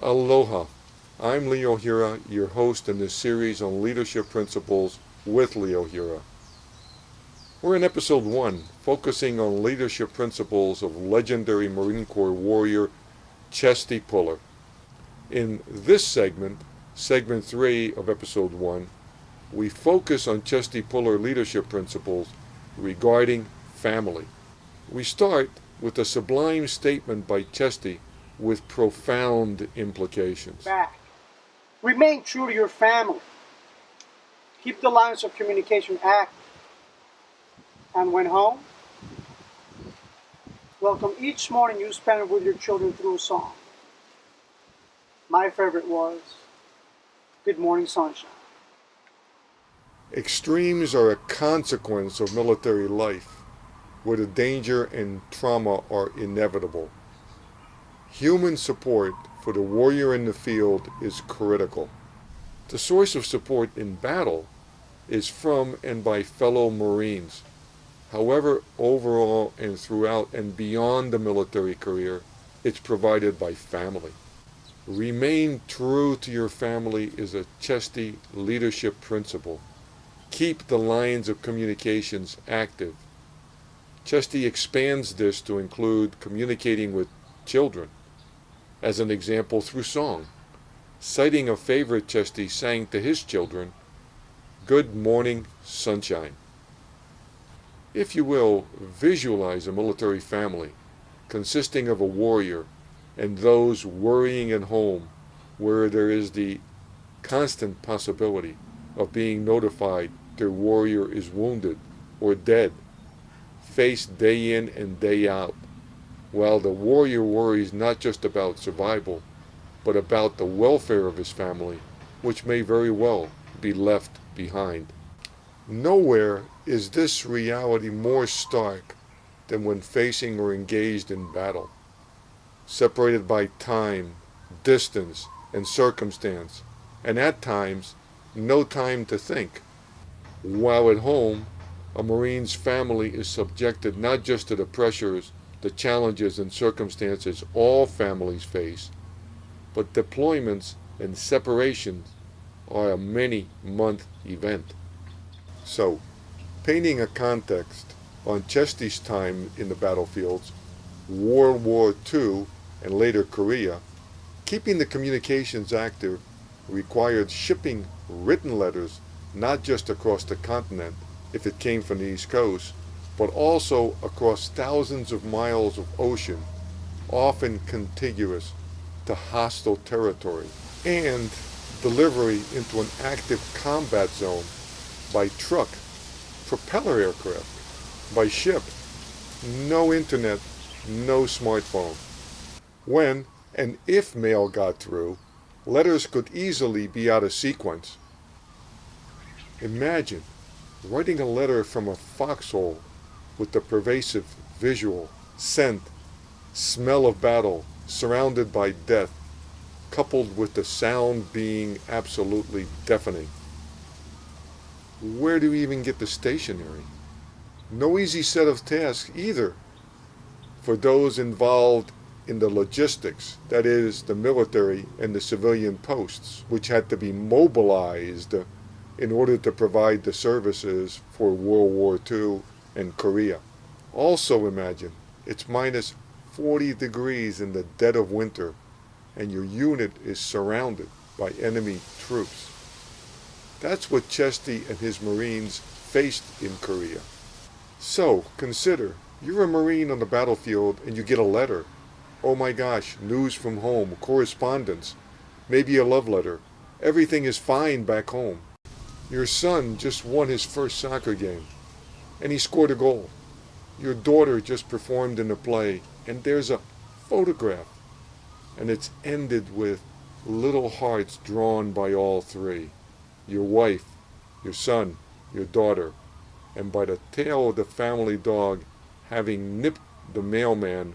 Aloha. I'm Leo Hura, your host in this series on leadership principles with Leo Hura. We're in episode 1, focusing on leadership principles of legendary Marine Corps warrior Chesty Puller. In this segment, segment 3 of episode 1, we focus on Chesty Puller leadership principles regarding family. We start with a sublime statement by Chesty with profound implications. Back. Remain true to your family. Keep the lines of communication active. And when home, welcome each morning you spend with your children through a song. My favorite was Good Morning Sunshine. Extremes are a consequence of military life, where the danger and trauma are inevitable. Human support for the warrior in the field is critical. The source of support in battle is from and by fellow Marines. However, overall and throughout and beyond the military career, it's provided by family. Remain true to your family is a Chesty leadership principle. Keep the lines of communications active. Chesty expands this to include communicating with children, as an example through song, citing a favorite Chesty sang to his children, Good Morning Sunshine. If you will, visualize a military family consisting of a warrior and those worrying at home, where there is the constant possibility of being notified their warrior is wounded or dead, faced day in and day out, while the warrior worries not just about survival, but about the welfare of his family, which may very well be left behind. Nowhere is this reality more stark than when facing or engaged in battle, separated by time, distance, and circumstance, and at times, no time to think. While at home, a Marine's family is subjected not just to the pressures, the challenges and circumstances all families face, but deployments and separations are a many-month event. So, painting a context on Chesty's time in the battlefields, World War II and later Korea, keeping the communications active required shipping written letters not just across the continent if it came from the East Coast, but also across thousands of miles of ocean, often contiguous to hostile territory, and delivery into an active combat zone by truck, propeller aircraft, by ship, no internet, no smartphone. When and if mail got through, letters could easily be out of sequence. Imagine writing a letter from a foxhole with the pervasive visual, scent, smell of battle, surrounded by death, coupled with the sound being absolutely deafening. Where do you even get the stationery? No easy set of tasks either for those involved in the logistics, that is, the military and the civilian posts, which had to be mobilized in order to provide the services for World War II and Korea. Also imagine it's minus 40 degrees in the dead of winter and your unit is surrounded by enemy troops. That's what Chesty and his Marines faced in Korea. So consider, you're a Marine on the battlefield and you get a letter. Oh my gosh, news from home, correspondence, maybe a love letter. Everything is fine back home. Your son just won his first soccer game and he scored a goal. Your daughter just performed in a play and there's a photograph, and it's ended with little hearts drawn by all three, your wife, your son, your daughter, and by the tail of the family dog having nipped the mailman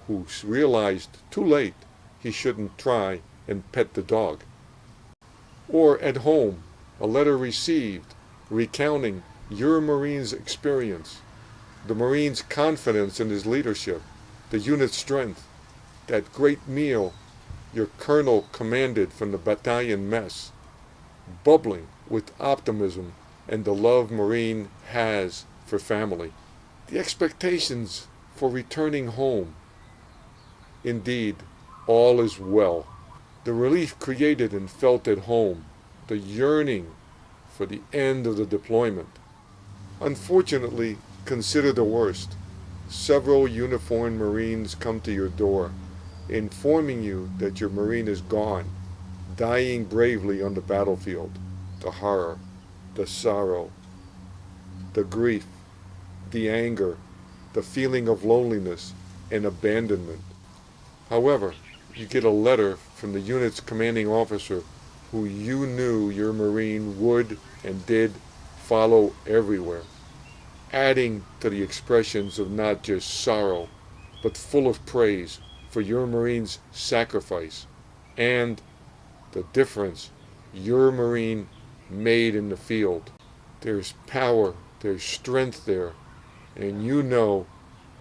who realized too late he shouldn't try and pet the dog. Or at home, a letter received recounting your Marine's experience, the Marine's confidence in his leadership, the unit's strength, that great meal Your colonel commanded from the battalion mess, bubbling with optimism and the love Marine has for family. The expectations for returning home. Indeed, all is well. The relief created and felt at home, the yearning for the end of the deployment. Unfortunately, consider the worst. Several uniformed Marines come to your door, informing you that your Marine is gone, dying bravely on the battlefield. The horror, the sorrow, the grief, the anger, the feeling of loneliness and abandonment. However, you get a letter from the unit's commanding officer who you knew your Marine would and did follow everywhere, adding to the expressions of not just sorrow, but full of praise for your Marine's sacrifice and the difference your Marine made in the field. There's power, there's strength there, and you know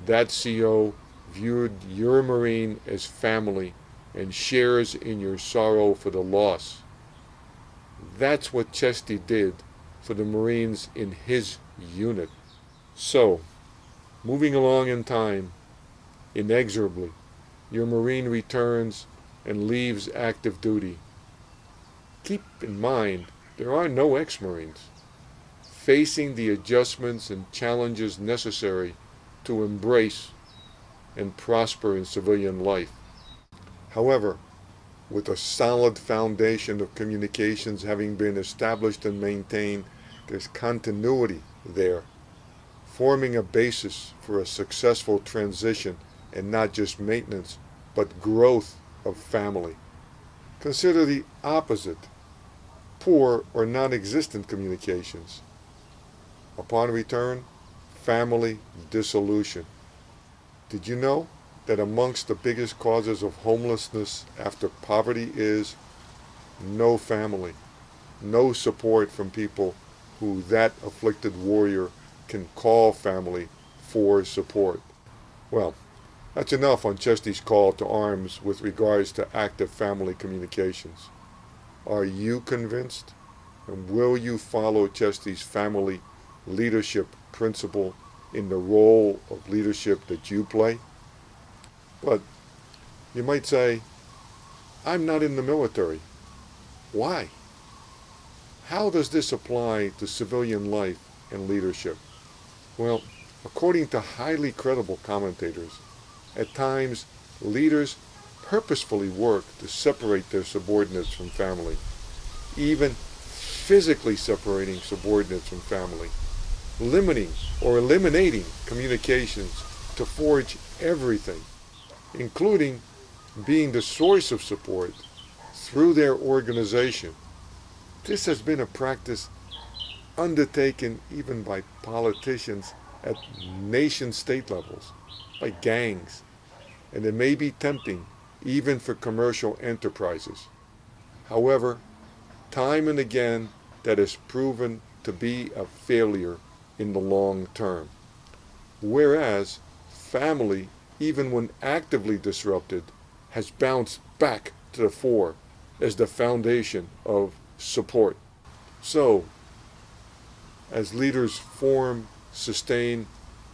that CO viewed your Marine as family and shares in your sorrow for the loss. That's what Chesty did for the Marines in his unit. So, moving along in time, inexorably, your Marine returns and leaves active duty. Keep in mind, there are no ex-Marines. Facing the adjustments and challenges necessary to embrace and prosper in civilian life. However, with a solid foundation of communications having been established and maintained, there's continuity there, forming a basis for a successful transition and not just maintenance, but growth of family. Consider the opposite, poor or non-existent communications. Upon return, family dissolution. Did you know that amongst the biggest causes of homelessness after poverty is no family, no support from people who that afflicted warrior can call family for support? Well, that's enough on Chesty's call to arms with regards to active family communications. Are you convinced? And will you follow Chesty's family leadership principle in the role of leadership that you play? But you might say, I'm not in the military. Why? How does this apply to civilian life and leadership? Well, according to highly credible commentators, at times leaders purposefully work to separate their subordinates from family, even physically separating subordinates from family, limiting or eliminating communications to forge everything, including being the source of support through their organization. This has been a practice undertaken even by politicians at nation-state levels, by gangs, and it may be tempting even for commercial enterprises. However, time and again that has proven to be a failure in the long term. Whereas family, even when actively disrupted, has bounced back to the fore as the foundation of support. So, as leaders form, sustain,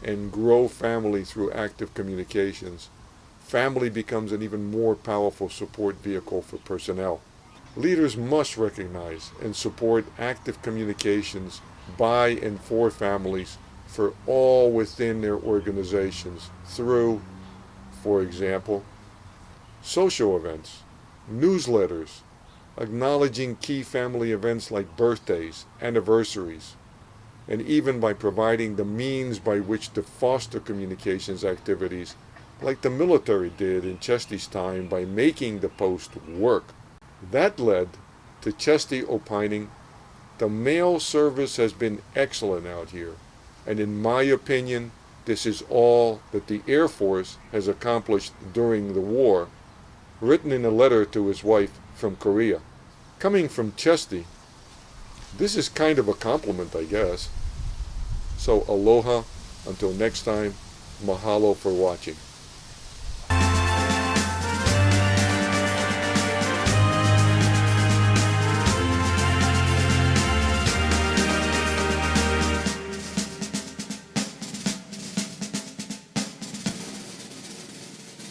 and grow family through active communications, family becomes an even more powerful support vehicle for personnel. Leaders must recognize and support active communications by and for families for all within their organizations through, for example, social events, newsletters, acknowledging key family events like birthdays, anniversaries, and even by providing the means by which to foster communications activities like the military did in Chesty's time by making the post work. That led to Chesty opining, the mail service has been excellent out here, and in my opinion, this is all that the Air Force has accomplished during the war, written in a letter to his wife from Korea. Coming from Chesty, this is kind of a compliment, I guess. So aloha, until next time, mahalo for watching.